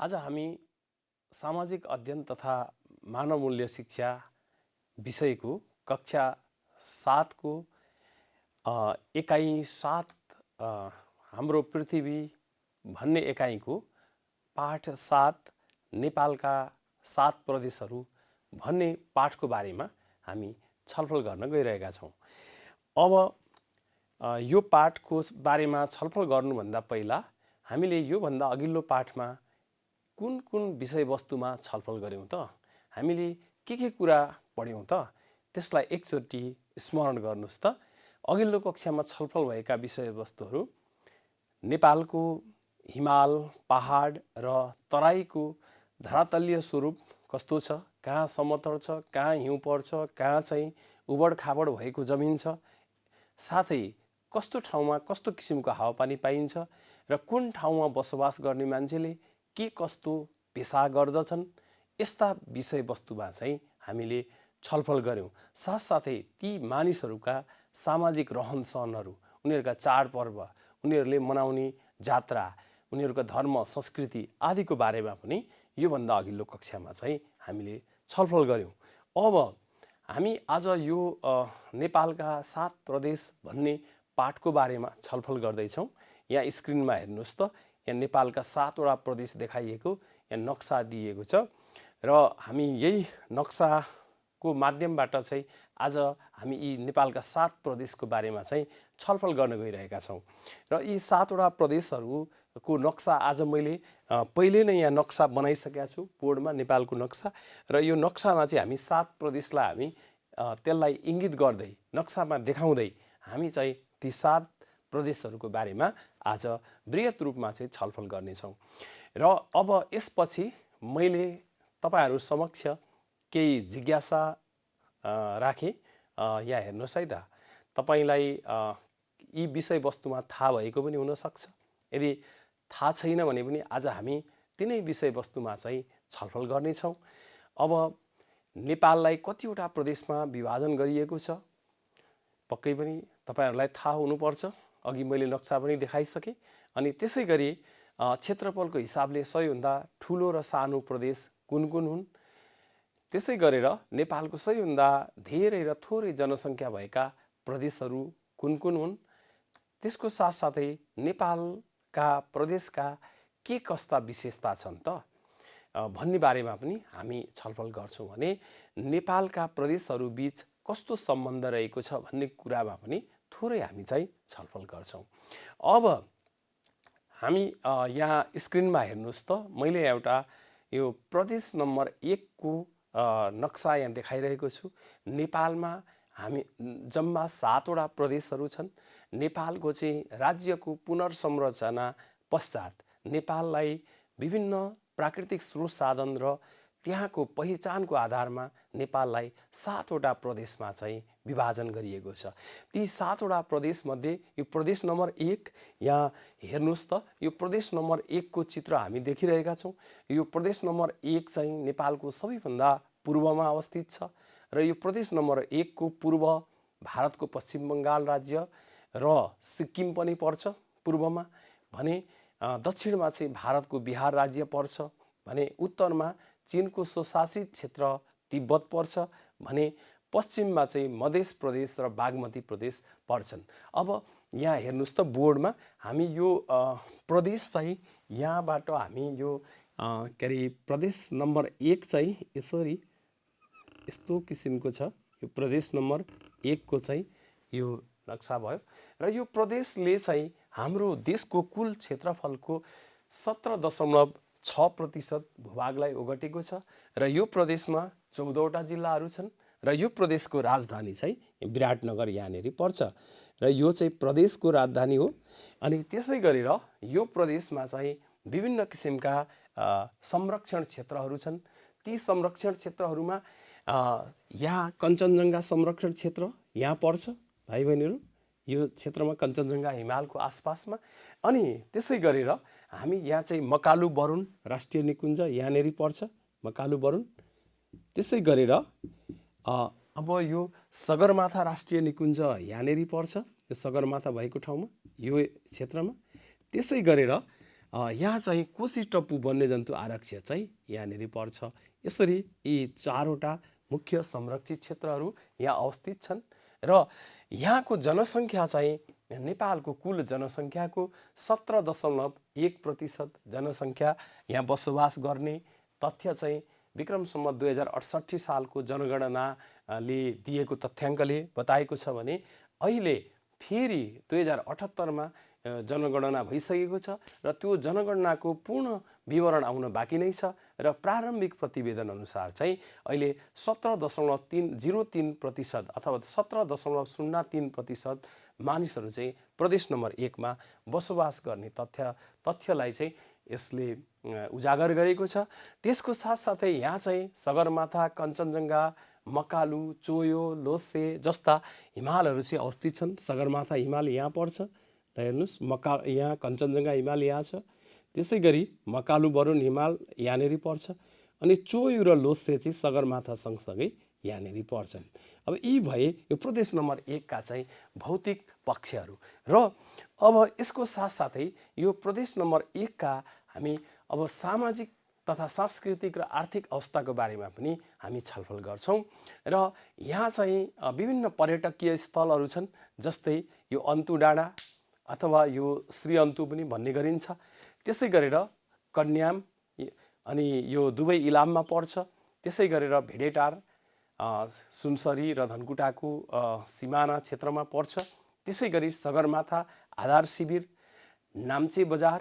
आज हामी सामाजिक अध्ययन तथा मानव मूल्य शिक्षा विषयको कक्षा 7 को एकाइ 7 हाम्रो पृथ्वी भन्ने एकाइको पाठ 7 नेपालका 7 प्रदेशहरू भन्ने पाठको बारेमा हामी छलफल गर्न गइरहेका छौँ। अब यो पाठको बारेमा छलफल गर्नुभन्दा पहिला हामीले योभन्दा अघिल्लो पाठमा कुन कुन विषयवस्तुमा छलफल गर्यौं त, हामीले के कुरा पढ्यौं त, त्यसलाई एकचोटि स्मरण गर्नुस् त। अघिल्लो कक्षामा छलफल भएका विषयवस्तुहरू नेपालको हिमाल, पहाड र तराईको धरातलीय स्वरूप कस्तो छ, कहाँ समतल छ, कहाँ हिउँ पर्छ, कहाँ चाहिँ उबड खाबड भएको जमिन छ, साथै कस्तो ठाउँमा कस्तो किसिमको हावापानी पाइन्छ र कुन ठाउँमा बसोबास गर्ने मान्छेले के कस्तो पेशा गर्दछन्, यस्ता विषयवस्तुमा चाहिँ हामीले छलफल गर्यौं। साथसाथै ती मानिसहरूका सामाजिक रहनसहनहरू, उनीहरूका चाडपर्व, उनीहरूले मनाउने जात्रा, उनीहरूका धर्म संस्कृति आदिको बारेमा पनि योभन्दा अघिल्लो कक्षामा चाहिँ हामीले छलफल गर्यौं। अब हामी आज यो नेपालका 7 प्रदेश भन्ने पाठको बारेमा छलफल गर्दैछौँ। यहाँ स्क्रिनमा हेर्नुहोस् त, यहाँ नेपालका 7 वटा प्रदेश देखाइएको, यहाँ नक्सा दिएको छ र हामी यही नक्साको माध्यमबाट चाहिँ आज हामी यी नेपालका 7 प्रदेशको बारेमा चाहिँ छलफल गर्न गइरहेका छौँ। र यी 7 वटा प्रदेशहरूको नक्सा आज मैले पहिले नै यहाँ नक्सा बनाइसकेका छु बोर्डमा, नेपालको नक्सा। र यो नक्सामा चाहिँ हामी 7 प्रदेशलाई हामी त्यसलाई इङ्गित गर्दै नक्सामा देखाउँदै हामी चाहिँ ती 7 प्रदेशहरूको बारेमा आज बृहत रूपमा चाहिँ छलफल गर्नेछौँ। र अब यसपछि मैले तपाईहरू समक्ष केही जिज्ञासा राखेँ। यहाँ हेर्नुहोस् है त, तपाईलाई यी विषयवस्तुमा थाहा भएको पनि हुनसक्छ। यदि थाहा छैन भने पनि आज हामी तिनै विषयवस्तुमा चाहिँ छलफल गर्नेछौँ। अब नेपाललाई कतिवटा प्रदेशमा विभाजन गरिएको छ पक्कै पनि तपाईहरूलाई थाहा हुनुपर्छ। अघि मैले नक्सा पनि देखाइसकेँ। अनि त्यसै गरी क्षेत्रफलको हिसाबले सबैभन्दा ठुलो र सानो प्रदेश कुन कुन हुन्, त्यसै गरेर नेपालको सबैभन्दा धेरै र थोरै जनसङ्ख्या भएका प्रदेशहरू कुन कुन हुन्, त्यसको साथसाथै नेपालका प्रदेशका के कस्ता विशेषता छन् त भन्ने बारेमा पनि हामी छलफल गर्छौँ भने नेपालका प्रदेशहरू बीच कस्तो सम्बन्ध रहेको छ भन्ने कुरामा पनि थोरै हामी चाहिँ छलफल गर्छौँ। अब हामी यहाँ स्क्रिनमा हेर्नुहोस् त, मैले एउटा यो प्रदेश नम्बर 1 को नक्सा यहाँ देखाइरहेको छु। नेपालमा हामी जम्मा 7 वटा प्रदेशहरू छन्। नेपालको चाहिँ राज्यको पुनर्संरचना पश्चात नेपाललाई विभिन्न प्राकृतिक स्रोत साधन र त्यहाँको पहिचानको आधारमा नेपाललाई 7 वटा प्रदेशमा चाहिँ विभाजन गरिएको छ। ती 7 वटा प्रदेशमध्ये यो प्रदेश नम्बर 1 यहाँ हेर्नुहोस् त, यो प्रदेश नम्बर 1 को चित्र हामी देखिरहेका छौँ। यो प्रदेश नम्बर 1 चाहिँ नेपालको सबैभन्दा पूर्वमा अवस्थित छ र यो प्रदेश नम्बर 1 को पूर्व भारतको पश्चिम बङ्गाल राज्य र सिक्किम पनि पर्छ पूर्वमा भने, दक्षिणमा चाहिँ भारतको बिहार राज्य पर्छ भने, उत्तरमा चीनको स्वशासित क्षेत्र तिब्बत पर्छ भने, पश्चिममा चाहिँ मध्य प्रदेश र बागमती प्रदेश पर्छन्। अब यहाँ हेर्नुहोस् त बोर्डमा, हामी यो प्रदेश चाहिँ यहाँबाट हामी यो के अरे प्रदेश नम्बर 1 चाहिँ यसरी यस्तो किसिमको छ। यो प्रदेश नम्बर 1 को चाहिँ यो नक्सा भयो र यो प्रदेशले चाहिँ हाम्रो देशको कुल क्षेत्रफलको 17.6% भूभागलाई ओगटेको छ र यो प्रदेशमा 14 वटा जिल्लाहरू छन् र यो प्रदेशको राजधानी चाहिँ विराटनगर यहाँनेरि पर्छ र यो चाहिँ प्रदेशको राजधानी हो। अनि त्यसै गरेर यो प्रदेशमा चाहिँ विभिन्न किसिमका संरक्षण क्षेत्रहरू छन्। ती संरक्षण क्षेत्रहरूमा यहाँ कञ्चनजङ्घा संरक्षण क्षेत्र यहाँ पर्छ भाइ बहिनीहरू, यो क्षेत्रमा कञ्चनजङ्घा हिमालको आसपासमा। अनि त्यसै गरेर हामी यहाँ चाहिँ मकालु बरुण राष्ट्रिय निकुञ्ज यहाँनेरि पर्छ, मकालु बरुण। त्यसै गरेर अब यो सगरमाथा राष्ट्रिय निकुञ्ज यहाँनेरि पर्छ, यो सगरमाथा भएको ठाउँमा यो क्षेत्रमा। त्यसै गरेर यहाँ चाहिँ कोशी टप्पु वन्यजन्तु आरक्ष्य चाहिँ यहाँनिर पर्छ। यसरी यी 4वटा मुख्य संरक्षित क्षेत्रहरू यहाँ अवस्थित छन् र यहाँको जनसङ्ख्या चाहिँ नेपालको कुल जनसङ्ख्याको 17.1% जनसङ्ख्या यहाँ बसोबास गर्ने तथ्य चाहिँ विक्रम सम्वत 2068 सालको जनगणनाले दिएको तथ्याङ्कले बताएको छ भने अहिले फेरि 2078 जनगणना भइसकेको छ र त्यो जनगणनाको पूर्ण विवरण आउन बाँकी नै छ र प्रारम्भिक प्रतिवेदन अनुसार चाहिँ अहिले 17.03% अथवा 17.03% मानिसहरू चाहिँ प्रदेश नम्बर 1 मा बसोबास गर्ने तथ्यलाई चाहिँ यसले उजागर गरेको छ। त्यसको साथसाथै यहाँ चाहिँ सगरमाथा, कञ्चनजङ्घा, मकालु, चोयो, लोसे जस्ता हिमालहरू चाहिँ अवस्थित छन्। सगरमाथा हिमाल यहाँ पर्छ, हेर्नुहोस्, यहाँ कञ्चनजङ्घा हिमाल यहाँ छ। त्यसै गरी मकालु वरुण हिमाल यहाँनिर पर्छ अनि चोयु र लोसे चाहिँ सगरमाथा सँगसँगै यहाँनिर पर्छन्। अब यी भए यो प्रदेश नम्बर 1 का चाहिँ भौतिक पक्षहरू र अब यसको साथसाथै यो प्रदेश नम्बर 1 का हामी अब सामाजिक तथा सांस्कृतिक र आर्थिक अवस्थाको बारेमा पनि हामी छलफल गर्छौँ र यहाँ चाहिँ विभिन्न पर्यटकीय स्थलहरू छन्, जस्तै यो अन्तु डाँडा अथवा यो श्री अन्तु पनि भन्ने गरिन्छ। त्यसै गरेर कन्याम अनि यो दुवै इलाममा पर्छ। त्यसै गरेर भेडेटार, सुनसरी र धनकुटाको सिमाना क्षेत्रमा पर्छ। त्यसै गरी सगरमाथा आधार शिविर, नाम्चे बजार,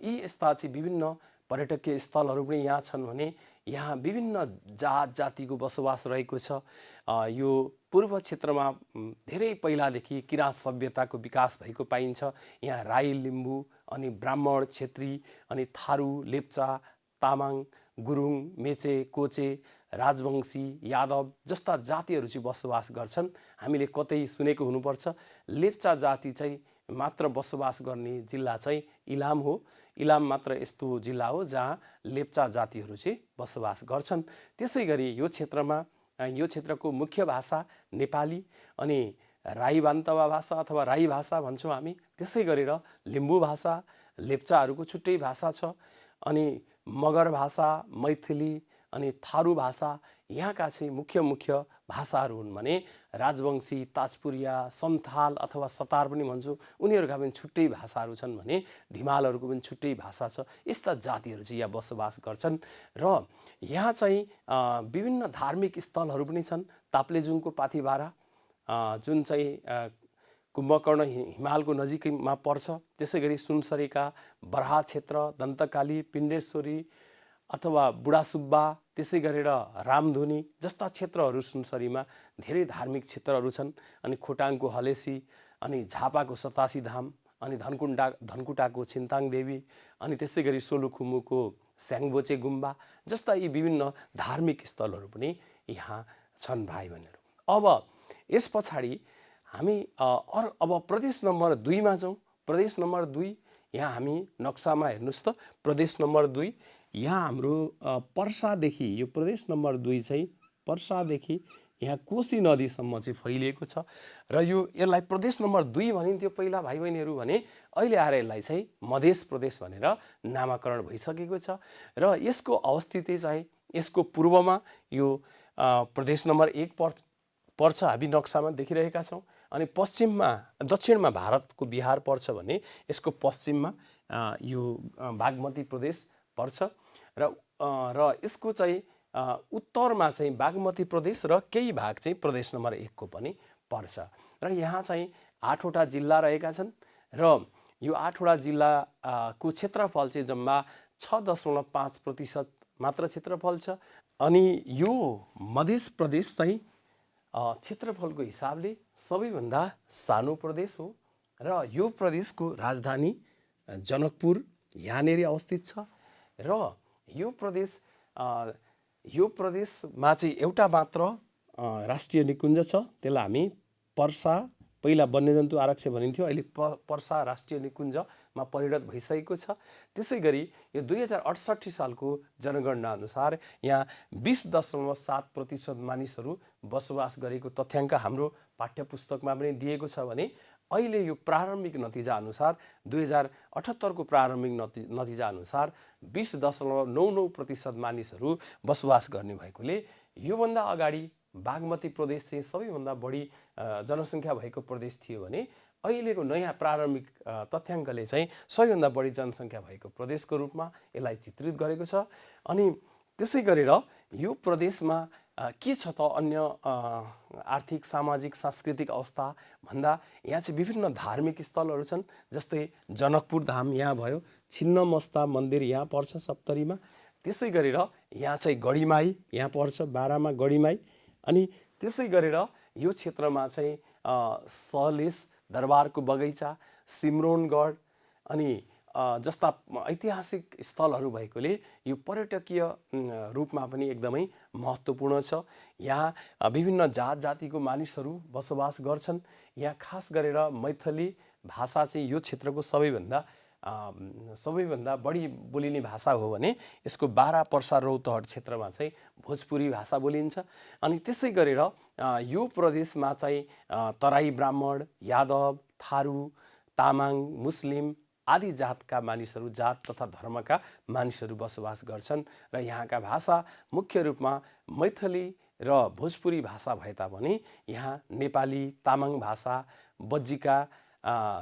यी यस्ता चाहिँ विभिन्न पर्यटकीय स्थलहरू पनि यहाँ छन् भने यहाँ विभिन्न जात जातिको बसोबास रहेको छ। यो पूर्व क्षेत्रमा धेरै पहिलादेखि किराँत सभ्यताको विकास भएको पाइन्छ। यहाँ राई, लिम्बू अनि ब्राह्मण, क्षेत्री अनि थारू, लेप्चा, तामाङ, गुरुङ, मेचे, कोचे, राजवंशी, यादव जस्ता जातिहरू चाहिँ बसोबास गर्छन्। हामीले कतै सुनेको हुनुपर्छ, लेप्चा जाति चाहिँ मात्र बसोबास गर्ने जिल्ला चाहिँ इलाम हो। इलाम मात्र यस्तो जिल्ला हो जहाँ लेप्चा जातिहरू चाहिँ बसोबास गर्छन्। त्यसै गरी यो क्षेत्रको मुख्य भाषा नेपाली अनि राई बान्तवा भाषा अथवा राई भाषा भन्छौँ हामी। त्यसै गरेर लिम्बू भाषा, लेप्चाहरूको छुट्टै भाषा छ अनि मगर भाषा, मैथिली अनि थारू भाषा यहाँका चाहिँ मुख्य भाषाहरू हुन् भने राजवंशी, ताजपुरिया, सन्थाल अथवा सतार पनि भन्छौँ, उनीहरूका पनि छुट्टै भाषाहरू छन् भने धिमालहरूको पनि छुट्टै भाषा छ। यस्ता जातिहरू चाहिँ यहाँ बसोबास गर्छन् र यहाँ चाहिँ विभिन्न धार्मिक स्थलहरू पनि छन्। ताप्लेजुङको पाथिभारा जुन चाहिँ कुम्भकर्ण हिमालको नजिकैमा पर्छ। त्यसै गरी सुनसरीका बराहा क्षेत्र, दन्तकाली, पिण्डेश्वरी अथवा बुढासुब्बा, त्यसै गरेर रामधुनी जस्ता क्षेत्रहरू सुनसरीमा धेरै धार्मिक क्षेत्रहरू छन्। अनि खोटाङको हलेसी अनि झापाको सतासी धाम अनि धनकुटाको छिन्ताङ देवी अनि त्यसै गरी सोलुखुम्बुको स्याङबोचे गुम्बा जस्ता यी विभिन्न धार्मिक स्थलहरू पनि यहाँ छन् भाइ बहिनीहरू। अब यस पछाडि हामी अब प्रदेश नम्बर 2 मा जाउँ। प्रदेश नम्बर 2 यहाँ हामी नक्सामा हेर्नुहोस् त, प्रदेश नम्बर 2 यहाँ हाम्रो पर्सादेखि, यो प्रदेश नम्बर 2 चाहिँ पर्सादेखि यहाँ कोशी नदीसम्म चाहिँ फैलिएको छ र यसलाई प्रदेश नम्बर 2 भनिन्थ्यो पहिला भाइ बहिनीहरू भने अहिले आएर यसलाई चाहिँ मधेस प्रदेश भनेर नामाकरण भइसकेको छ र यसको अवस्थिति चाहिँ यसको पूर्वमा यो प्रदेश नम्बर 1 पर्छ, हामी नक्सामा देखिरहेका छौँ। अनि दक्षिणमा भारतको बिहार पर्छ भने यसको पश्चिममा यो बागमती प्रदेश पर्छ र यसको चाहिँ उत्तरमा चाहिँ बागमती प्रदेश र केही भाग चाहिँ प्रदेश नम्बर 1 को पनि पर्छ र यहाँ चाहिँ 8वटा जिल्ला रहेका छन् र यो 8वटा जिल्लाको क्षेत्रफल चाहिँ जम्मा 6.5% मात्र क्षेत्रफल छ। अनि यो मधेस प्रदेश चाहिँ क्षेत्रफलको हिसाबले सबैभन्दा सानो प्रदेश हो र यो प्रदेशको राजधानी जनकपुर यहाँनिर अवस्थित छ र यो प्रदेशमा चाहिँ एउटा मात्र राष्ट्रिय निकुञ्ज छ, त्यसलाई हामी पर्सा, पहिला वन्यजन्तु आरक्ष्य भनिन्थ्यो, अहिले पर्सा राष्ट्रिय निकुञ्जमा परिणत भइसकेको छ। त्यसै गरी यो 2068 सालको जनगणना अनुसार यहाँ 20.7% मानिसहरू बसोबास गरेको तथ्याङ्क हाम्रो पाठ्यपुस्तकमा पनि दिएको छ भने अहिले यो प्रारम्भिक नतिजा अनुसार 2078 को प्रारम्भिक नतिजा अनुसार 20.99% मानिसहरू बसोबास गर्ने भएकोले योभन्दा अगाडि बागमती प्रदेश चाहिँ सबैभन्दा बढी जनसङ्ख्या भएको प्रदेश थियो भने अहिलेको नयाँ प्रारम्भिक तथ्याङ्कले चाहिँ सबैभन्दा बढी जनसङ्ख्या भएको प्रदेशको रूपमा यसलाई चित्रित गरेको छ। अनि त्यसै गरेर यो प्रदेशमा के छ त अन्य आर्थिक सामाजिक सांस्कृतिक अवस्था भन्दा यहाँ चाहिँ विभिन्न धार्मिक स्थलहरू छन्। जस्तै जनकपुर धाम यहाँ भयो, छिन्नमस्ता मन्दिर यहाँ पर्छ सप्तरीमा। त्यसै गरेर यहाँ चाहिँ गढीमाई यहाँ पर्छ, बारामा गढीमाई। अनि त्यसै गरेर यो क्षेत्रमा चाहिँ सलेस दरबारको बगैँचा, सिमरोनगढ अनि जस्ता ऐतिहासिक स्थलहरू भएकोले यो पर्यटकीय रूपमा पनि एकदमै महत्त्वपूर्ण छ। यहाँ विभिन्न जात जातिको मानिसहरू बसोबास गर्छन्। यहाँ खास गरेर मैथिली भाषा चाहिँ यो क्षेत्रको सबैभन्दा बढी बोलिने भाषा हो भने यसको बारा पर्सा रौतहट क्षेत्रमा चाहिँ भोजपुरी भाषा बोलिन्छ। अनि त्यसै गरेर यो प्रदेशमा चाहिँ तराई ब्राह्मण, यादव, थारू, तामाङ, मुस्लिम आदि जातका मानिसहरू, जात तथा धर्मका मानिसहरू बसोबास गर्छन्। र यहाँका भाषा मुख्य रूपमा मैथिली र भोजपुरी भाषा भए तापनि यहाँ नेपाली, तामाङ भाषा, बज्जिका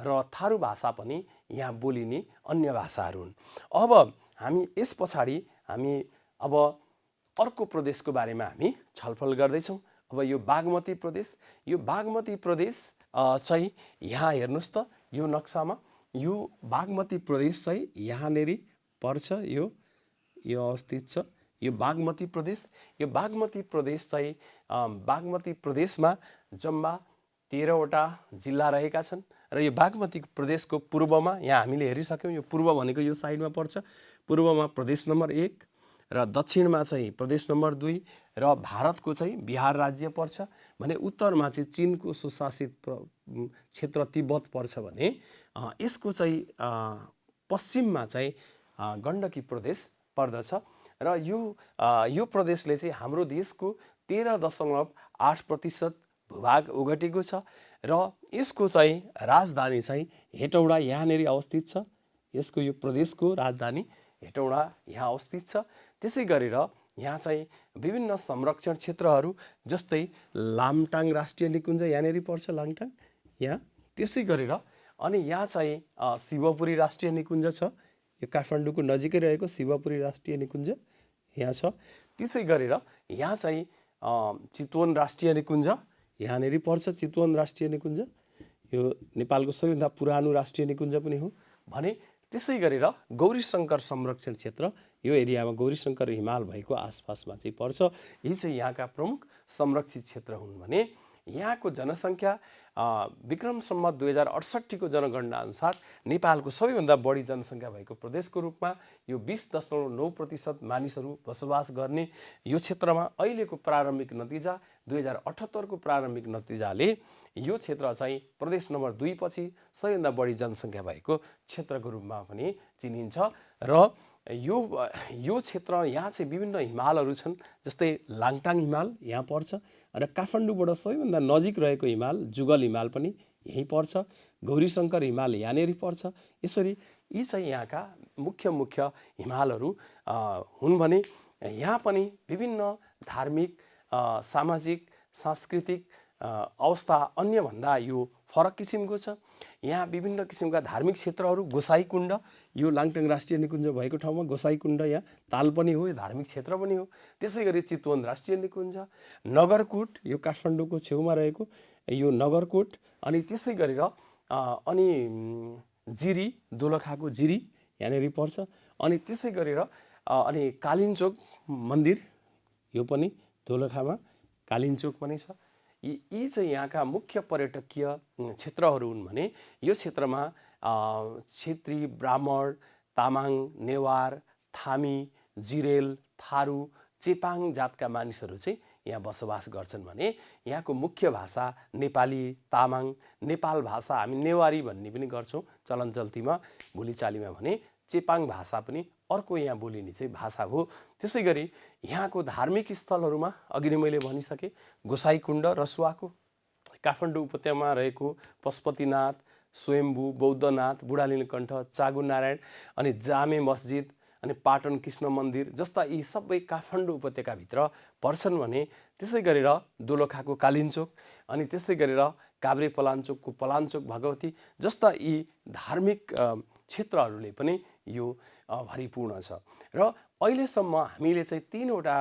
र थारू भाषा पनि यहाँ बोलिने अन्य भाषाहरू हुन्। अब हामी यस पछाडि अब अर्को प्रदेशको बारेमा हामी छलफल गर्दैछौँ। अब यो बागमती प्रदेश चाहिँ यहाँ हेर्नुहोस् त, यो नक्सामा यो बागमती प्रदेश चाहिँ यहाँनेरि पर्छ, यो अवस्थित छ यो बागमती प्रदेश चाहिँ बागमती प्रदेशमा जम्मा 13वटा जिल्ला रहेका छन्। र यो बागमती प्रदेशको पूर्वमा यहाँ हामीले हेरिसक्यौँ, यो पूर्व भनेको यो साइडमा पर्छ, पूर्वमा प्रदेश नम्बर 1 र दक्षिणमा चाहिँ प्रदेश नम्बर 2 र भारतको चाहिँ बिहार राज्य पर्छ भने उत्तरमा चाहिँ चीनको सुशासित क्षेत्र तिब्बत पर्छ भने यसको चाहिँ पश्चिममा चाहिँ गण्डकी प्रदेश पर्दछ। र यो प्रदेशले चाहिँ हाम्रो देशको 13.8% भूभाग ओगटेको छ र यसको चाहिँ राजधानी चाहिँ हेटौडा यहाँनेरि अवस्थित छ। यसको यो प्रदेशको राजधानी हेटौडा यहाँ अवस्थित छ। त्यसै गरेर यहाँ चाहिँ विभिन्न संरक्षण क्षेत्रहरू जस्तै लामटाङ राष्ट्रिय निकुञ्ज यहाँनेरि पर्छ, लाङटाङ यहाँ। त्यसै गरेर अनि यहाँ चाहिँ शिवपुरी राष्ट्रिय निकुञ्ज छ, यो काठमाडौँको नजिकै रहेको शिवपुरी राष्ट्रिय निकुञ्ज यहाँ छ। त्यसै गरेर यहाँ चाहिँ चितवन राष्ट्रिय निकुञ्ज यहाँनेरि पर्छ, चितवन राष्ट्रिय निकुञ्ज यो नेपालको सबैभन्दा पुरानो राष्ट्रिय निकुञ्ज पनि हो भने। त्यसै गरेर गौरीशङ्कर संरक्षण क्षेत्र यो एरियामा गौरीशङ्कर हिमाल भएको आसपासमा चाहिँ पर्छ। यी चाहिँ यहाँका प्रमुख संरक्षित क्षेत्र हुन् भने यहाँको जनसङ्ख्या विक्रम सम्वत 2068 को जनगणना अनुसार नेपालको सबैभन्दा बढी जनसङ्ख्या भएको प्रदेशको रूपमा यो 20.9% मानिसहरू बसोबास गर्ने यो क्षेत्रमा अहिलेको प्रारम्भिक नतिजा 2078 को प्रारम्भिक नतिजाले यो क्षेत्र चाहिँ प्रदेश नम्बर 2 पछि सबैभन्दा बढी जनसङ्ख्या भएको क्षेत्रको रूपमा पनि चिनिन्छ। र यो क्षेत्र यहाँ चाहिँ विभिन्न हिमालहरू छन्, जस्तै लाङटाङ हिमाल यहाँ पर्छ र काठमाडौँबाट सबैभन्दा नजिक रहेको हिमाल जुगल हिमाल पनि यहीँ पर्छ, गौरीशङ्कर हिमाल यहाँनेरि पर्छ। यसरी यी चाहिँ यहाँका मुख्य हिमालहरू हुन् भने यहाँ पनि विभिन्न धार्मिक, सामाजिक, सांस्कृतिक अवस्था अन्यभन्दा यो फरक किसिमको छ। यहाँ विभिन्न किसिमका धार्मिक क्षेत्रहरू, गोसाईकुण्ड यो लाङटाङ राष्ट्रिय निकुञ्ज भएको ठाउँमा गोसाईकुण्ड यहाँ ताल पनि हो, यो धार्मिक क्षेत्र पनि हो। त्यसै गरी चितवन राष्ट्रिय निकुञ्ज, नगरकोट यो काठमाडौँको छेउमा रहेको यो नगरकोट, अनि त्यसै गरेर अनि जिरी दोलखाको जिरी यहाँनेरि पर्छ। अनि त्यसै गरेर अनि कालिन्चोक मन्दिर यो पनि दोलखामा कालिन्चोक पनि छ। यी चाहिँ यहाँका मुख्य पर्यटकीय क्षेत्रहरू हुन् भने यो क्षेत्रमा क्षेत्री, ब्राह्मण, तामाङ, नेवार, थामी, जिरेल, थारू, चेपाङ जातका मानिसहरू चाहिँ यहाँ बसोबास गर्छन् भने यहाँको मुख्य भाषा नेपाली, तामाङ, नेपाल भाषा हामी नेवारी भन्ने पनि गर्छौँ चलन चल्तीमा बोलीचालीमा भने चेपाङ भाषा पनि अर्को यहाँ बोलिने चाहिँ भाषा हो। त्यसै गरी यहाँको धार्मिक स्थलहरूमा अघि नै मैले भनिसकेँ गोसाईकुण्ड रसुवाको, काठमाडौँ उपत्यकामा रहेको पशुपतिनाथ, स्वयम्भू, बौद्धनाथ, बुढा नीलकण्ठ, चागु नारायण अनि जामे मस्जिद अनि पाटन कृष्ण मन्दिर जस्ता यी सबै काठमाडौँ उपत्यकाभित्र पर्छन् भने त्यसै गरेर दोलखाको कालिन्चोक अनि त्यसै गरेर काभ्रे पलाञ्चोकको पलाञ्चोक भगवती जस्ता यी धार्मिक क्षेत्रहरूले पनि यो भरिपूर्ण छ। र अहिलेसम्म हामीले चाहिँ 3वटा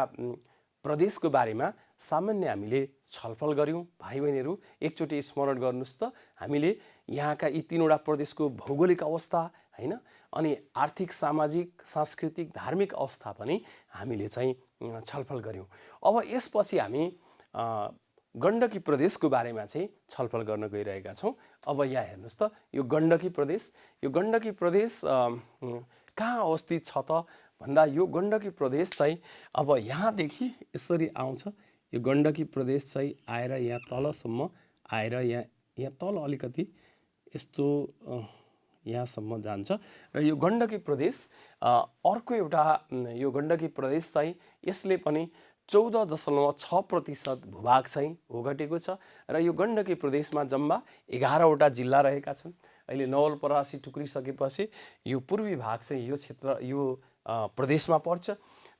प्रदेशको बारेमा सामान्य हामीले छलफल गऱ्यौँ। भाइ बहिनीहरू एकचोटि स्मरण गर्नुहोस् त, हामीले यहाँका यी 3वटा प्रदेशको भौगोलिक अवस्था हैन अनि आर्थिक, सामाजिक, सांस्कृतिक, धार्मिक अवस्था पनि हामीले चाहिँ छलफल गऱ्यौँ। अब यसपछि हामी गण्डकी प्रदेशको बारेमा चाहिँ छलफल गर्न गइरहेका छौँ। अब यहाँ हेर्नुहोस् त, यो गण्डकी प्रदेश कहाँ अवस्थित छ त भन्दा यो गण्डकी प्रदेश चाहिँ अब यहाँदेखि यसरी आउँछ। यो गण्डकी प्रदेश चाहिँ आएर यहाँ तलसम्म आएर यहाँ तल अलिकति यस्तो यहाँसम्म जान्छ र यो गण्डकी प्रदेश अर्को एउटा यो गण्डकी प्रदेश चाहिँ यसले पनि 14.6% भूभाग चाहिँ ओगटेको छ र यो गण्डकी प्रदेशमा जम्मा 11वटा जिल्ला रहेका छन्। अहिले नवलपरासी टुक्रिसकेपछि यो पूर्वी भाग चाहिँ यो क्षेत्र यो प्रदेशमा पर्छ।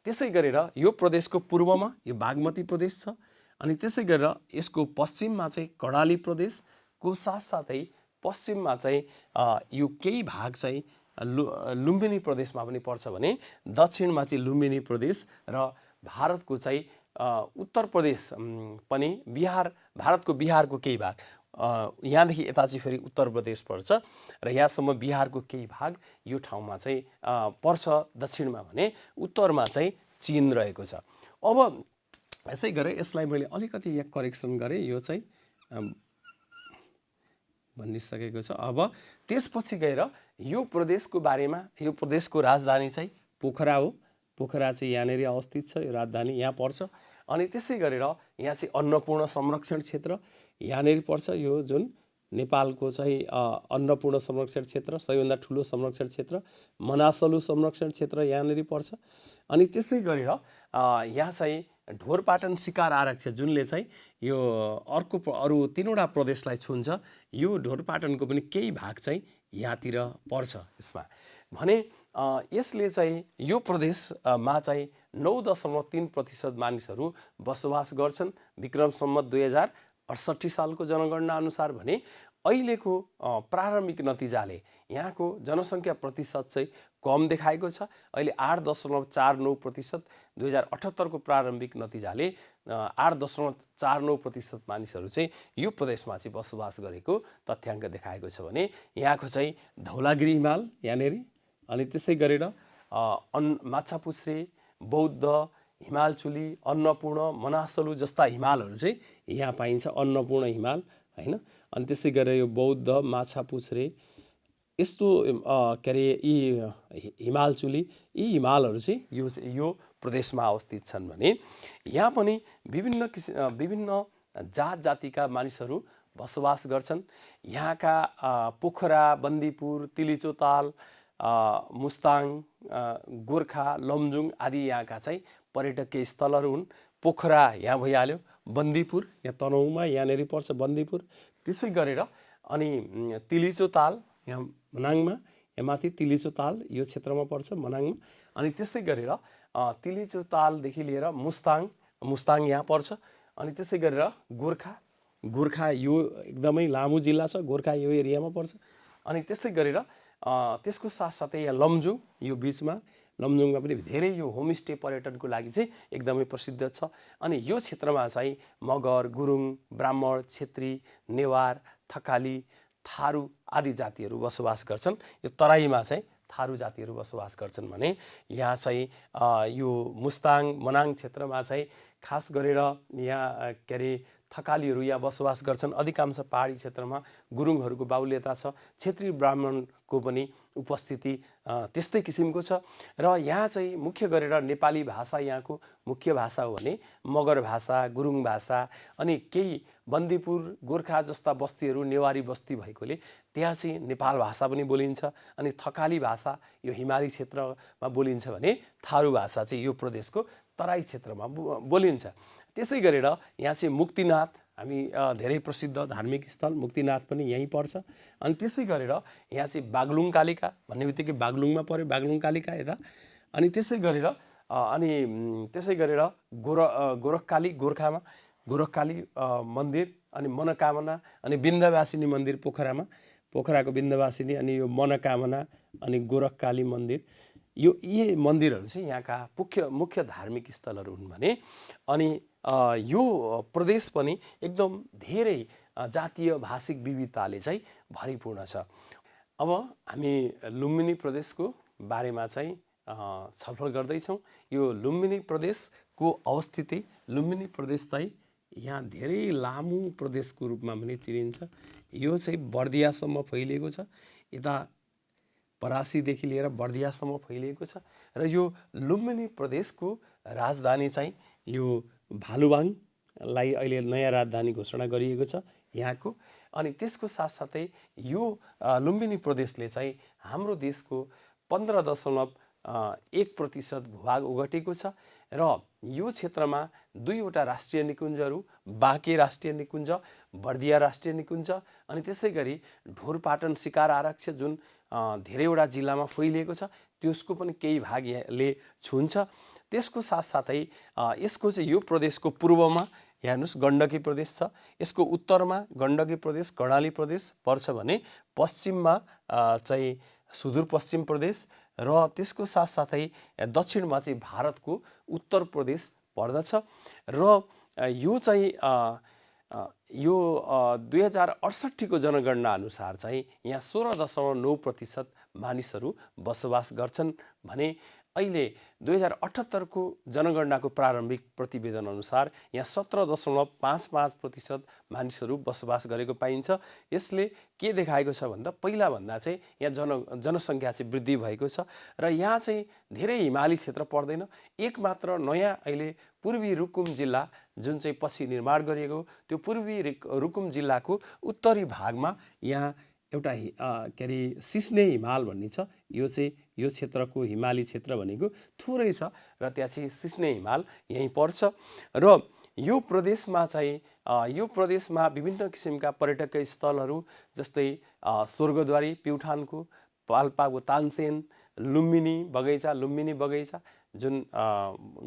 त्यसै गरेर यो प्रदेशको पूर्वमा यो बागमती प्रदेश छ अनि त्यसै गरेर यसको पश्चिममा चाहिँ कर्णाली प्रदेशको साथसाथै पश्चिममा चाहिँ यो केही भाग चाहिँ लुम्बिनी प्रदेशमा पनि पर्छ भने दक्षिणमा चाहिँ लुम्बिनी प्रदेश र भारतको चाहिँ उत्तर प्रदेश पनि भारतको बिहारको केही भाग यहाँदेखि यता चाहिँ फेरि उत्तर प्रदेश पर्छ र यहाँसम्म बिहारको केही भाग यो ठाउँमा चाहिँ पर्छ दक्षिणमा भने उत्तरमा चाहिँ चीन रहेको छ। अब यसै गरेर यसलाई मैले अलिकति यहाँ करेक्सन गरेँ, यो चाहिँ भनिसकेको छ। अब त्यसपछि गएर यो प्रदेशको बारेमा यो प्रदेशको राजधानी चाहिँ पोखरा हो। पोखरा चाहिँ यहाँनिर अवस्थित छ, यो राजधानी यहाँ पर्छ। अनि त्यसै गरेर यहाँ चाहिँ अन्नपूर्ण संरक्षण क्षेत्र यहाँनिर पर्छ। यो जुन नेपालको चाहिँ अन्नपूर्ण संरक्षण क्षेत्र सबैभन्दा ठुलो संरक्षण क्षेत्र, मनासलु संरक्षण क्षेत्र यहाँनिर पर्छ। अनि त्यसै गरेर यहाँ चाहिँ ढोरपाटन शिकार आरक्ष जुनले चाहिँ यो अरू 3वटा प्रदेशलाई छुन्छ, यो ढोरपाटनको पनि केही भाग चाहिँ यहाँतिर पर्छ यसमा भने यसले चाहिँ यो प्रदेशमा चाहिँ 9.3% मानिसहरू बसोबास गर्छन् विक्रम सम्वत 2068 सालको जनगणना अनुसार भने अहिलेको प्रारम्भिक नतिजाले यहाँको जनसङ्ख्या प्रतिशत चाहिँ कम देखाएको छ। अहिले 8.49%, 2078 को प्रारम्भिक नतिजाले 8.49% मानिसहरू चाहिँ यो प्रदेशमा चाहिँ बसोबास गरेको तथ्याङ्क देखाएको छ भने यहाँको चाहिँ धौलागिरी हिमाल यहाँनिर अनि त्यसै गरेर माछापुच्छ्रे, बौद्ध, हिमालचुली, अन्नपूर्ण, मनासलु जस्ता हिमालहरू चाहिँ यहाँ पाइन्छ। अन्नपूर्ण हिमाल हैन अनि त्यसै गरेर यो बौद्ध, माछापुच्छ्रे यस्तो के अरे यी हिमालचुली यी हिमालहरू चाहिँ यो प्रदेशमा अवस्थित छन् भने यहाँ पनि विभिन्न जात जातिका मानिसहरू बसोबास गर्छन्। यहाँका पोखरा, बन्दीपुर, तिलिचोताल, मुस्ताङ, गोर्खा, लमजुङ आदि यहाँका चाहिँ पर्यटकीय स्थलहरू हुन्। पोखरा यहाँ भइहाल्यो, बन्दीपुर यहाँ तनहुँमा यहाँनिर पर्छ बन्दीपुर। त्यसै गरेर अनि तिलिचोताल यहाँ मनाङमा, यहाँ माथि तिलिचोताल यो क्षेत्रमा पर्छ मनाङमा। अनि त्यसै गरेर तिलिचोतालदेखि लिएर मुस्ताङ यहाँ पर्छ। अनि त्यसै गरेर गोर्खा यो एकदमै लामो जिल्ला छ, गोर्खा यो एरियामा पर्छ। अनि त्यसै गरेर त्यसको साथसाथै यहाँ लमजुङ यो बिचमा, लमजुङमा पनि धेरै यो होमस्टे पर्यटनको लागि चाहिँ एकदमै प्रसिद्ध छ। अनि यो क्षेत्रमा चाहिँ मगर, गुरुङ, ब्राह्मण, छेत्री, नेवार, थकाली, थारू आदि जातिहरू बसोबास गर्छन्। यो तराईमा चाहिँ थारू जातिहरू बसोबास गर्छन् भने यहाँ चाहिँ यो मुस्ताङ मनाङ क्षेत्रमा चाहिँ खास गरेर यहाँ के अरे थकालीहरू यहाँ बसोबास गर्छन्। अधिकांश पहाडी क्षेत्रमा गुरुङहरूको बाहुल्यता छ। छेत्री ब्राह्मणको पनि उपस्थिति त्यस्तै किसिमको छ। र यहाँ चाहिँ मुख्य गरेर नेपाली भाषा यहाँको मुख्य भाषा हो भने मगर भाषा, गुरुङ भाषा अनि केही बन्दीपुर, गोर्खा जस्ता बस्तीहरू नेवारी बस्ती भएकोले त्यहाँ चाहिँ नेपाल भाषा पनि बोलिन्छ। अनि थकाली भाषा यो हिमाली क्षेत्रमा बोलिन्छ भने थारू भाषा चाहिँ यो प्रदेशको तराई क्षेत्रमा बोलिन्छ। त्यसै गरेर यहाँ चाहिँ मुक्तिनाथ हामी धेरै प्रसिद्ध धार्मिक स्थल मुक्तिनाथ पनि यहीँ पर्छ। अनि त्यसै गरेर यहाँ चाहिँ बागलुङ कालिका भन्ने बित्तिकै बागलुङमा पर्यो, बागलुङ कालिका यता। अनि त्यसै गरेर गोरखकाली गोर्खामा गोरखकाली मन्दिर, अनि मनोकामना, अनि विन्ध्यवासिनी मन्दिर पोखराको विन्ध्यवासिनी, अनि यो मनोकामना, अनि गोरखकाली मन्दिर, यी मन्दिरहरू चाहिँ यहाँका मुख्य धार्मिक स्थलहरू हुन् भने। अनि यो प्रदेश पनि एकदम धेरै जातीय भाषिक विविधताले चाहिँ भरिपूर्ण छ। अब हामी लुम्बिनी प्रदेशको बारेमा चाहिँ छलफल गर्दैछौँ। यो लुम्बिनी प्रदेशको अवस्थिति, लुम्बिनी प्रदेश चाहिँ यहाँ धेरै लामो प्रदेशको रूपमा पनि चिनिन्छ। यो चाहिँ बर्दियासम्म फैलिएको छ, यता परासीदेखि लिएर बर्दियासम्म फैलिएको छ। र यो लुम्बिनी प्रदेशको राजधानी चाहिँ यो भालुवाङलाई अहिले नयाँ राजधानी घोषणा गरिएको छ यहाँको। अनि त्यसको साथसाथै यो लुम्बिनी प्रदेशले चाहिँ हाम्रो देशको 15.1% भूभाग ओगटेको छ। र यो क्षेत्रमा 2वटा राष्ट्रिय निकुञ्जहरू, बाँके राष्ट्रिय निकुञ्ज, बर्दिया राष्ट्रिय निकुञ्ज, अनि त्यसै गरी ढोरपाटन शिकार आरक्ष जुन धेरैवटा जिल्लामा फैलिएको छ, त्यसको पनि केही भाग यसले छुन्छ। त्यसको साथसाथै यसको चाहिँ यो प्रदेशको पूर्वमा हेर्नुहोस् गण्डकी प्रदेश छ, यसको उत्तरमा गण्डकी प्रदेश कर्णाली प्रदेश पर्छ भने पश्चिममा चाहिँ सुदूरपश्चिम प्रदेश, र त्यसको साथसाथै दक्षिणमा चाहिँ भारतको उत्तर प्रदेश पर्दछ। र यो चाहिँ यो 2068 को जनगणना अनुसार चाहिँ यहाँ 16.9% मानिसहरू बसोबास गर्छन् भने अहिले 2078 को जनगणनाको प्रारम्भिक प्रतिवेदन अनुसार यहाँ 17.55% मानिसहरू बसोबास गरेको पाइन्छ। यसले के देखाएको छ भन्दा पहिला भन्दा चाहिँ यहाँ जनसङ्ख्या चाहिँ वृद्धि भएको छ र यहाँ चाहिँ धेरै हिमाली क्षेत्र पर्दैन। एक मात्र नयाँ अहिले पूर्वी रुकुम जिल्ला जुन चाहिँ पछि निर्माण गरिएको, त्यो पूर्वी रुकुम जिल्लाको उत्तरी भागमा यहाँ एउटा के अरे सिस्ने हिमाल भन्ने छ। यो चाहिँ यो क्षेत्रको हिमाली क्षेत्र भनेको थोरै छ र त्यहाँ चाहिँ सिस्ने हिमाल यहीँ पर्छ। र यो प्रदेशमा चाहिँ यो प्रदेशमा विभिन्न किसिमका पर्यटकीय स्थलहरू जस्तै स्वर्गद्वारी प्युठानको, पाल्पाको तानसेन, लुम्बिनी बगैँचा जुन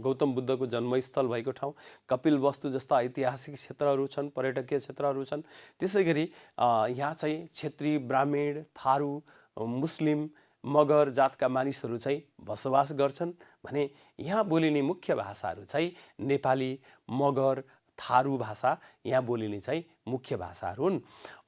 गौतम बुद्धको जन्मस्थल भएको ठाउँ, कपिलवस्तु जस्ता ऐतिहासिक क्षेत्रहरू छन्, पर्यटकीय क्षेत्रहरू छन्। त्यसै गरी यहाँ चाहिँ क्षेत्री, ब्राह्मण, थारू, मुस्लिम, मगर जातका मानिसहरू चाहिँ बसोबास गर्छन् भने यहाँ बोलिने मुख्य भाषाहरू चाहिँ नेपाली, मगर, थारू भाषा यहाँ बोलिने चाहिँ मुख्य भाषाहरू हुन्।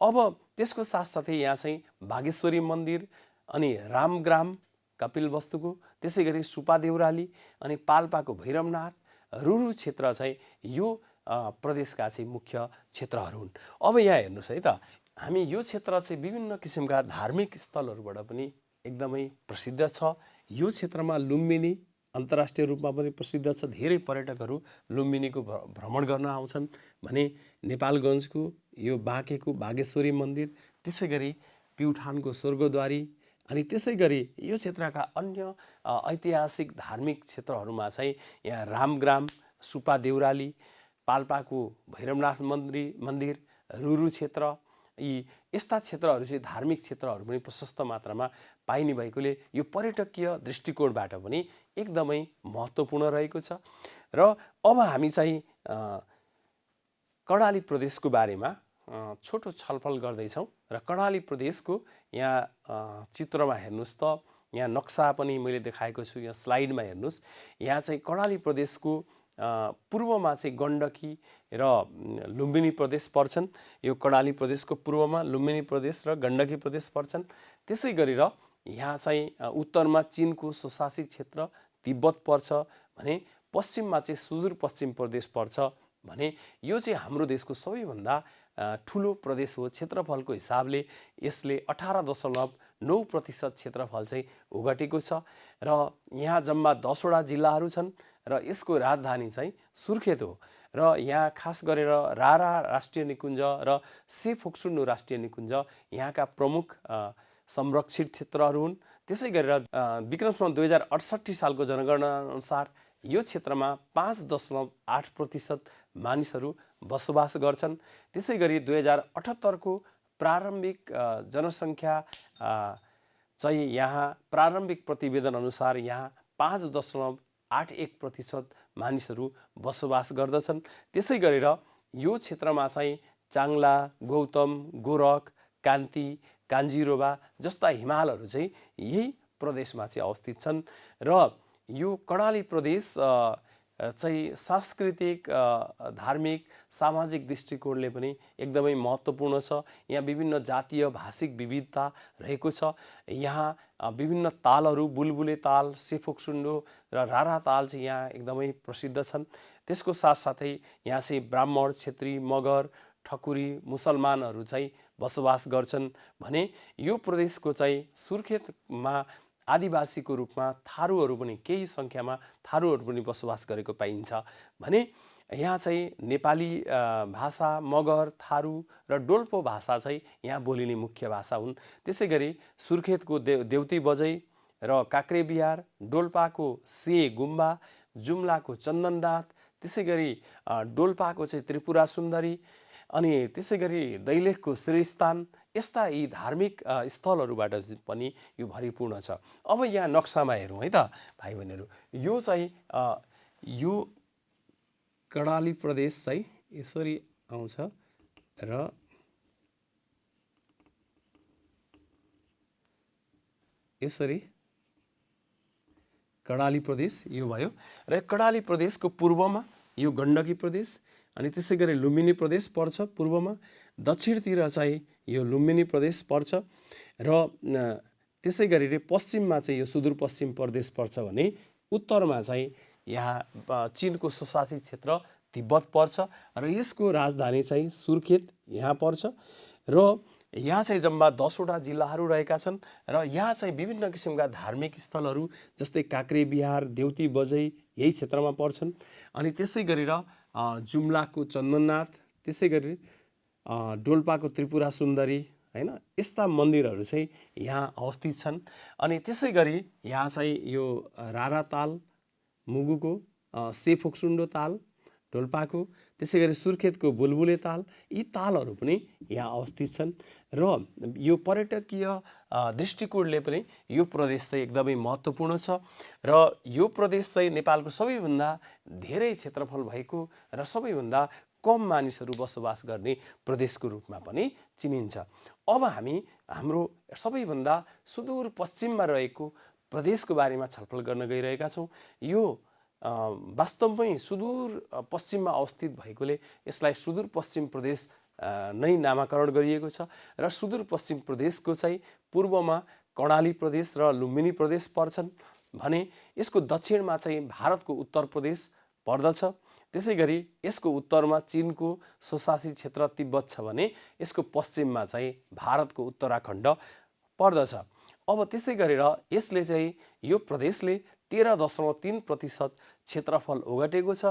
अब त्यसको साथसाथै यहाँ चाहिँ बागेश्वरी मन्दिर, अनि रामग्राम कपिलवस्तुको, त्यसै गरी सुपा देउराली, अनि पाल्पाको भैरवनाथ, रुरु क्षेत्र चाहिँ यो प्रदेशका चाहिँ मुख्य क्षेत्रहरू हुन्। अब यहाँ हेर्नुहोस् है त, हामी यो क्षेत्र चाहिँ विभिन्न किसिमका धार्मिक स्थलहरूबाट पनि एकदमै प्रसिद्ध छ। यो क्षेत्रमा लुम्बिनी अन्तर्राष्ट्रिय रूपमा पनि प्रसिद्ध छ। धेरै पर्यटकहरू लुम्बिनीको भ्रमण गर्न आउँछन् भने नेपालगञ्जको यो बाँकेको बागेश्वरी मन्दिर, त्यसै गरी प्युठानको स्वर्गद्वारी, अनि त्यसै गरी यो क्षेत्रका अन्य ऐतिहासिक धार्मिक क्षेत्रहरूमा चाहिँ यहाँ रामग्राम, सुपा देउराली, पाल्पाको भैरवनाथ मन्दिर, रुरु क्षेत्र, यी यस्ता क्षेत्रहरू चाहिँ धार्मिक क्षेत्रहरू पनि प्रशस्त मात्रामा पाइने भएकोले यो पर्यटकीय दृष्टिकोणबाट पनि एकदमै महत्त्वपूर्ण रहेको छ। र अब हामी चाहिँ कर्णाली प्रदेशको बारेमा छोटो छलफल गर्दैछौँ। र कर्णाली प्रदेशको यहाँ चित्रमा हेर्नुहोस् त, यहाँ नक्सा पनि मैले देखाएको छु, यहाँ स्लाइडमा हेर्नुहोस्। यहाँ चाहिँ कर्णाली प्रदेशको पूर्वमा चाहिँ गण्डकी र लुम्बिनी प्रदेश पर्छन्। यो कर्णाली प्रदेशको पूर्वमा लुम्बिनी प्रदेश र गण्डकी प्रदेश पर्छन्। त्यसै गरेर यहाँ चाहिँ उत्तरमा चिनको स्वशासित क्षेत्र तिब्बत पर्छ भने पश्चिममा चाहिँ सुदूरपश्चिम प्रदेश पर्छ भने यो चाहिँ हाम्रो देशको सबैभन्दा ठुलो प्रदेश हो। क्षेत्रफलको हिसाबले यसले 18.9% क्षेत्रफल चाहिँ ओगटेको छ र यहाँ जम्मा 10वटा जिल्लाहरू छन् र यसको राजधानी चाहिँ सुर्खेत हो। र यहाँ खास गरेर रारा राष्ट्रिय निकुञ्ज र सेफोक्सुन्डो राष्ट्रिय निकुञ्ज यहाँका प्रमुख संरक्षित क्षेत्रहरू हुन्। त्यसै गरेर विक्रम सम्वत 2068 सालको जनगणना अनुसार यो क्षेत्रमा 5.8% मानिसहरू बसोबास गर्छन्। त्यसै गरी 2078 को प्रारम्भिक जनसङ्ख्या चाहिँ यहाँ प्रारम्भिक प्रतिवेदन अनुसार यहाँ 5.81% मानिसहरू बसोबास गर्दछन्। त्यसै गरेर यो क्षेत्रमा चाहिँ चाङ्ला, गौतम, गोरख, कान्ति, कान्जिरोबा जस्ता हिमालहरू चाहिँ यही प्रदेशमा चाहिँ अवस्थित छन्। र यो कर्णाली प्रदेश चाहिँ सांस्कृतिक, धार्मिक, सामाजिक दृष्टिकोणले पनि एकदमै महत्त्वपूर्ण छ। यहाँ विभिन्न जातीय भाषिक विविधता रहेको छ। यहाँ विभिन्न तालहरू, बुलबुले ताल, सेफोक्सुन्डो र रारा ताल चाहिँ यहाँ एकदमै प्रसिद्ध छन्। त्यसको साथसाथै यहाँ चाहिँ ब्राह्मण, क्षेत्री, मगर, ठकुरी, मुसलमानहरू चाहिँ बसोबास गर्छन् भने यो प्रदेशको चाहिँ सुर्खेतमा आदिवासीको रूपमा थारूहरू पनि केही सङ्ख्यामा थारूहरू पनि बसोबास गरेको पाइन्छ भने यहाँ चाहिँ नेपाली भाषा, मगर, थारू र डोल्पो भाषा चाहिँ यहाँ बोलिने मुख्य भाषा हुन्। त्यसै गरी सुर्खेतको देउती बजै र काक्रेबिहार, डोल्पाको से गुम्बा, जुम्लाको चन्दननाथ, त्यसै गरी डोल्पाको चाहिँ त्रिपुरा सुन्दरी अनि त्यसै गरी दैलेखको श्रीस्थान, यस्ता यी धार्मिक स्थलहरूबाट पनि यो भरिपूर्ण छ। अब यहाँ नक्सामा हेरौँ है त भाइ बहिनीहरू, यो चाहिँ यो कर्णाली प्रदेश चाहिँ यसरी आउँछ र यसरी कर्णाली प्रदेश यो भयो र कर्णाली प्रदेशको पूर्वमा यो गण्डकी प्रदेश अनि त्यसै गरी लुम्बिनी प्रदेश पर्छ पूर्वमा, दक्षिणतिर चाहिँ यो लुम्बिनी प्रदेश पर्छ र त्यसै गरी पश्चिममा चाहिँ यो सुदूरपश्चिम प्रदेश पर्छ भने उत्तरमा चाहिँ यहाँ चीनको स्वशासित क्षेत्र तिब्बत पर्छ र यसको राजधानी चाहिँ सुर्खेत यहाँ पर्छ र यहाँ चाहिँ जम्मा 10वटा जिल्लाहरू रहेका छन् र यहाँ चाहिँ विभिन्न किसिमका धार्मिक स्थलहरू जस्तै काक्रेबिहार, देउती बजै यही क्षेत्रमा पर्छन्। अनि त्यसै गरेर जुम्लाको चन्दननाथ, त्यसै गरी डोल्पाको त्रिपुरा सुन्दरी हैन, यस्ता मन्दिरहरू चाहिँ यहाँ अवस्थित छन्। अनि त्यसै गरी यहाँ चाहिँ यो रारा ताल, मुगुको सेफोक्सुन्डो ताल, डोल्पाको, त्यसै गरी सुर्खेतको बुलबुले ताल, यी तालहरू पनि यहाँ अवस्थित छन् र यो पर्यटकीय दृष्टिकोणले पनि यो प्रदेश चाहिँ एकदमै महत्त्वपूर्ण छ र यो प्रदेश चाहिँ नेपालको सबैभन्दा धेरै क्षेत्रफल भएको र सबैभन्दा कम मानिसहरू बसोबास गर्ने प्रदेशको रूपमा पनि चिनिन्छ। अब हामी हाम्रो सबैभन्दा सुदूर पश्चिममा रहेको प्रदेशको बारेमा छलफल गर्न गइरहेका छौँ। यो वास्तवमै सुदूर पश्चिममा अवस्थित भएकोले यसलाई सुदूर पश्चिम प्रदेश नै नामाकरण गरिएको छ र सुदूर पश्चिम प्रदेशको चाहिँ पूर्वमा कर्णाली प्रदेश र लुम्बिनी प्रदेश पर्छन् भने यसको दक्षिणमा चाहिँ भारतको उत्तर प्रदेश पर्दछ। त्यसै गरी यसको उत्तरमा चीनको स्वशासित क्षेत्र तिब्बत छ भने यसको पश्चिममा चाहिँ भारतको उत्तराखण्ड पर्दछ। अब त्यसै गरेर यसले चाहिँ यो प्रदेशले 13.3% क्षेत्रफल ओगटेको छ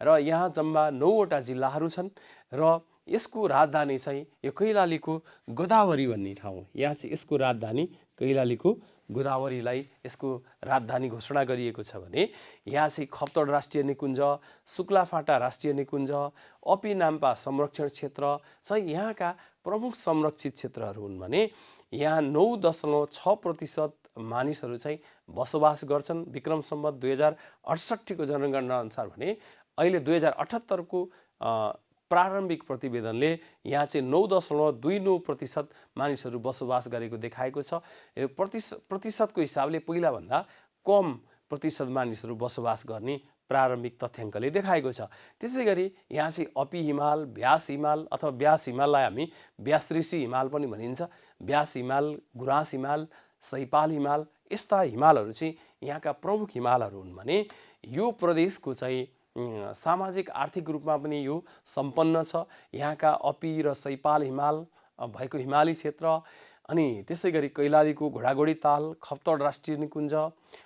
र यहाँ जम्मा 9वटा जिल्लाहरू छन् र यसको राजधानी चाहिँ यो कैलालीको गोदावरी भन्ने ठाउँ, यहाँ चाहिँ यसको राजधानी कैलालीको गोदावरीलाई यसको राजधानी घोषणा गरिएको छ भने यहाँ चाहिँ खप्तड राष्ट्रिय निकुञ्ज, शुक्लाफाटा राष्ट्रिय निकुञ्ज, अपी नाम्पा संरक्षण क्षेत्र चाहिँ यहाँका प्रमुख संरक्षित क्षेत्रहरू हुन् भने यहाँ 9.6% मानिसहरू चाहिँ बसोबास गर्छन् विक्रम सम्वत 2068 को जनगणना अनुसार भने अहिले 2078 को प्रारम्भिक प्रतिवेदनले यहाँ चाहिँ 9.29% मानिसहरू बसोबास गरेको देखाएको छ। यो प्रतिशतको हिसाबले पहिलाभन्दा कम प्रतिशत मानिसहरू बसोबास गर्ने प्रारम्भिक तथ्याङ्कले देखाएको छ। त्यसै गरी यहाँ चाहिँ अपी हिमाल, व्यास हिमाल अथवा व्यास हिमाललाई हामी व्यासऋषि हिमाल पनि भनिन्छ, व्यास हिमाल, गुराँस हिमाल, सैपाल हिमाल, यस्ता हिमालहरू चाहिँ यहाँका प्रमुख हिमालहरू हुन् भने यो प्रदेशको चाहिँ सामाजिक आर्थिक रूपमा पनि यो सम्पन्न छ। यहाँका अपी र सैपाल हिमाल भएको हिमाली क्षेत्र अनि त्यसै गरी कैलालीको घोडाघोडी ताल, खप्तड राष्ट्रिय निकुञ्ज,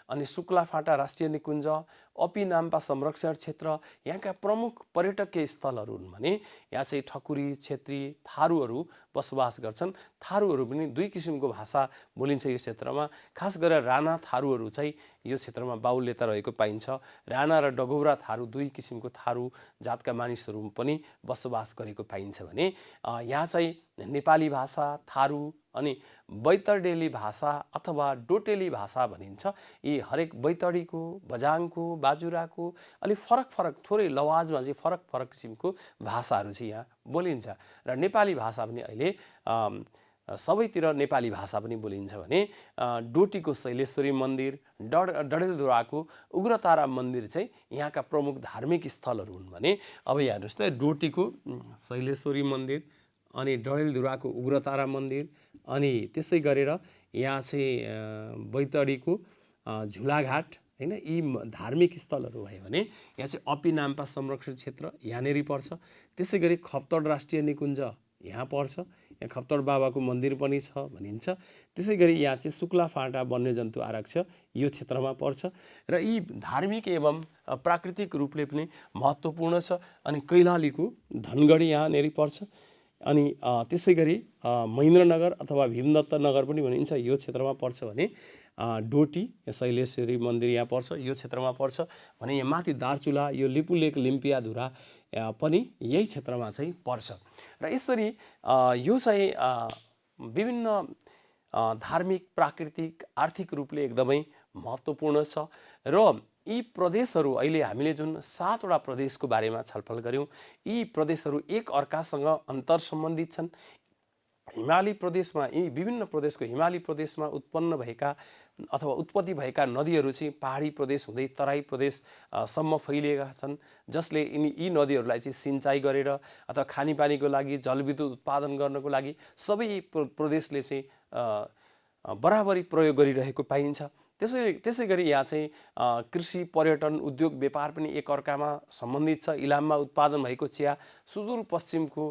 अनि सुक्लाफाटा राष्ट्रिय निकुञ्ज, अपी नाम्पा संरक्षण क्षेत्र यहाँका प्रमुख पर्यटकीय स्थलहरू हुन् भने यहाँ चाहिँ ठकुरी, छेत्री, थारूहरू बसोबास गर्छन्। थारूहरू पनि दुई किसिमको भाषा बोलिन्छ यो क्षेत्रमा। खास गरेर राणा थारूहरू चाहिँ यो क्षेत्रमा बाहुल्यता रहेको पाइन्छ। राणा र डगौरा थारू दुई किसिमको थारू जातका मानिसहरू पनि बसोबास गरेको पाइन्छ भने यहाँ चाहिँ नेपाली भाषा, थारू अनि बैतडेली भाषा अथवा डोटेली भाषा भनिन्छ। यी हरेक बैतडीको, बझाङको, बाजुराको अलिक फरक थोरै लवाजमा चाहिँ फरक किसिमको भाषाहरू चाहिँ यहाँ बोलिन्छ। र नेपाली भाषा पनि अहिले सबैतिर नेपाली भाषा पनि बोलिन्छ भने डोटीको शैलेश्वरी मन्दिर, डडेलधुराको उग्रतारा मन्दिर चाहिँ यहाँका प्रमुख धार्मिक स्थलहरू हुन् भने अब यहाँ हेर्नुहोस् त, डोटीको शैलेश्वरी मन्दिर अनि डडेलधुराको उग्रतारा मन्दिर अनि त्यसै गरेर यहाँ चाहिँ बैतडीको झुलाघाट हैन, यी धार्मिक स्थलहरू भयो भने यहाँ चाहिँ अपी नाम्पा संरक्षण क्षेत्र यहाँनेरि पर्छ। त्यसै गरी खप्तड राष्ट्रिय निकुञ्ज यहाँ पर्छ, यहाँ खप्तड बाबाको मन्दिर पनि छ भनिन्छ। त्यसै गरी यहाँ चाहिँ सुक्लाफाटा वन्यजन्तु आरक्ष यो क्षेत्रमा पर्छ र यी धार्मिक एवं प्राकृतिक रूपले पनि महत्त्वपूर्ण छ। अनि कैलालीको धनगढी यहाँनेरि पर्छ। अनि त्यसै गरी महेन्द्रनगर अथवा भीमदत्त नगर पनि भनिन्छ यो क्षेत्रमा पर्छ भने डोटी शैलेश्वरी मन्दिर यहाँ पर्छ, यो क्षेत्रमा पर्छ भने यहाँ माथि दार्चुला यो लिपुलेक लिम्पियाधुरा पनि यही क्षेत्रमा चाहिँ पर्छ। र यसरी यो चाहिँ विभिन्न धार्मिक, प्राकृतिक, आर्थिक रूपले एकदमै महत्त्वपूर्ण छ। र यी प्रदेशहरू अहिले हामीले जुन 7 वटा प्रदेशको बारेमा छलफल गऱ्यौँ, यी प्रदेशहरू एक अर्कासँग अन्तर सम्बन्धित छन्। हिमाली प्रदेशमा, यी विभिन्न प्रदेशको हिमाली प्रदेशमा उत्पन्न भएका अथवा उत्पत्ति भएका नदीहरू चाहिँ पहाडी प्रदेश हुँदै तराई प्रदेशसम्म फैलिएका छन्, जसले यी नदीहरूलाई चाहिँ सिँचाइ गरेर अथवा खानेपानीको लागि, जलविद्युत उत्पादन गर्नको लागि सबै प्रदेशले चाहिँ बराबरी प्रयोग गरिरहेको पाइन्छ। त्यसै गरी यहाँ चाहिँ कृषि, पर्यटन, उद्योग, व्यापार पनि एक अर्कामा सम्बन्धित छ। इलाममा उत्पादन भएको चिया सुदूरपश्चिमको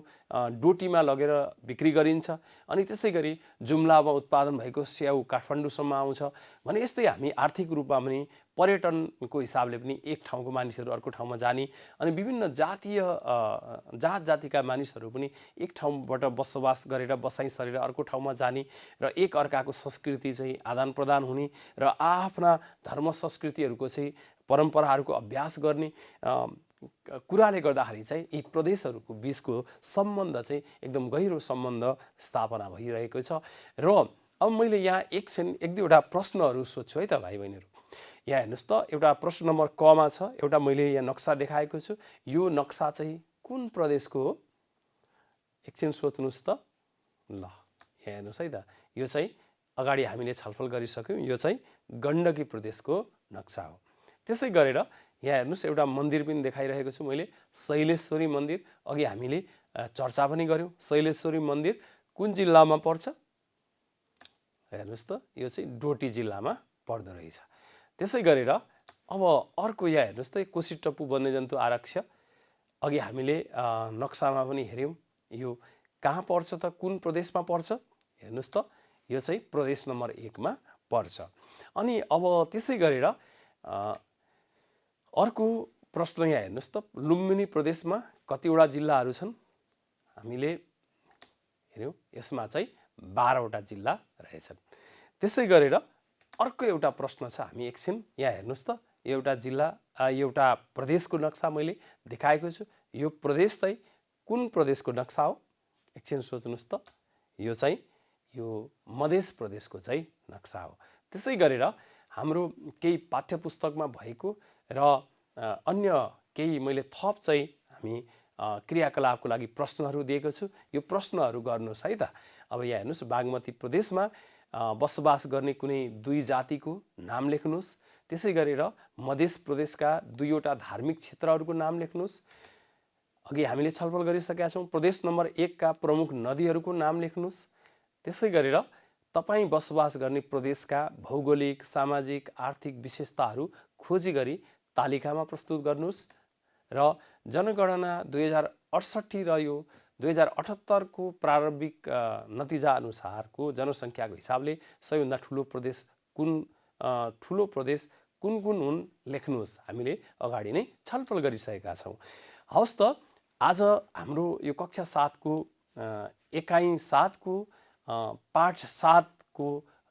डोटीमा लगेर बिक्री गरिन्छ अनि त्यसै गरी जुम्लामा उत्पादन भएको स्याउ काठमाडौँसम्म आउँछ भने यस्तै हामी आर्थिक रूपमा पनि पर्यटनको हिसाबले पनि एक ठाउँको मानिसहरू अर्को ठाउँमा जाने अनि विभिन्न जातिका मानिसहरू पनि एक ठाउँबाट बसोबास गरेर बसाइँ सरेर अर्को ठाउँमा जाने र एक अर्काको संस्कृति चाहिँ आदान प्रदान हुने र आफ्ना धर्म संस्कृतिहरूको चाहिँ परम्पराहरूको अभ्यास गर्ने कुराले गर्दाखेरि चाहिँ यी प्रदेशहरूको बिचको सम्बन्ध चाहिँ एकदम गहिरो सम्बन्ध स्थापना भइरहेको छ। र अब मैले यहाँ एक दुईवटा प्रश्नहरू सोध्छु है त भाइ बहिनीहरू। यहाँ हेर्नुहोस् त, एउटा प्रश्न नम्बर कमा छ, एउटा मैले यहाँ नक्सा देखाएको छु। यो नक्सा चाहिँ कुन प्रदेशको हो? एकछिन सोच्नुहोस् त। ल यहाँ हेर्नुहोस् है त, यो चाहिँ अगाडि हामीले छलफल गरिसक्यौँ, यो चाहिँ गण्डकी प्रदेशको नक्सा हो। त्यसै गरेर यहाँ हेर्नुहोस् एउटा मन्दिर पनि देखाइरहेको छु मैले, शैलेश्वरी मन्दिर। अघि हामीले चर्चा पनि गऱ्यौँ। शैलेश्वरी मन्दिर कुन जिल्लामा पर्छ? हेर्नुहोस् त, यो चाहिँ डोटी जिल्लामा पर्दो रहेछ। त्यसै गरेर अब अर्को यहाँ हेर्नुहोस् त, कोसीटप्पू वन्यजन्तु आरक्ष अघि हामीले नक्सामा पनि हेऱ्यौँ। यो कहाँ पर्छ त? कुन प्रदेशमा पर्छ? हेर्नुहोस् त, यो चाहिँ प्रदेश नम्बर 1 मा पर्छ। अनि अब त्यसै गरेर अर्को प्रश्न यहाँ हेर्नुहोस् त, लुम्बिनी प्रदेशमा कतिवटा जिल्लाहरू छन्? हामीले हेऱ्यौँ, यसमा चाहिँ 12 वटा जिल्ला रहेछन्। त्यसै गरेर अर्को एउटा प्रश्न छ, हामी एकछिन यहाँ हेर्नुहोस् त, एउटा जिल्ला एउटा प्रदेशको नक्सा मैले देखाएको छु। यो प्रदेश चाहिँ कुन प्रदेशको नक्सा हो? एकछिन सोच्नुहोस् त। यो चाहिँ यो मध्य प्रदेशको चाहिँ नक्सा हो। त्यसै गरेर हाम्रो केही पाठ्यपुस्तकमा भएको र अन्य केही मैले थप चाहिँ हामी क्रियाकलापको लागि प्रश्नहरू दिएको छु। यो प्रश्नहरू गर्नुहोस् है त। अब यहाँ हेर्नुहोस्, बागमती प्रदेशमा बसोबास गर्ने कुनै दुई जातिको नाम लेख्नुहोस्। त्यसै गरेर मध्य प्रदेशका 2 वटा धार्मिक क्षेत्रहरूको नाम लेख्नुहोस्। अघि हामीले छलफल गरिसकेका छौँ, प्रदेश नम्बर 1 का प्रमुख नदीहरूको नाम लेख्नुहोस्। त्यसै गरेर तपाईँ बसोबास गर्ने प्रदेशका भौगोलिक, सामाजिक, आर्थिक विशेषताहरू खोजी गरी तालिकामा प्रस्तुत गर्नुहोस्। र जनगणना 2068 र यो 2078 को प्रारम्भिक नतिजा अनुसारको जनसङ्ख्याको हिसाबले सबैभन्दा ठुलो प्रदेश कुन ठुलो प्रदेश कुन कुन हुन् लेख्नुहोस्। हामीले अगाडि नै छलफल गरिसकेका छौँ। हवस् त, आज हाम्रो यो कक्षा 7को एकाइ 7को पाठ 7को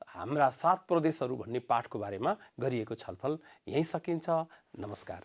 हाम्रा 7 प्रदेशहरू भन्ने पाठको बारेमा गरिएको छलफल यहीँ सकिन्छ। नमस्कार।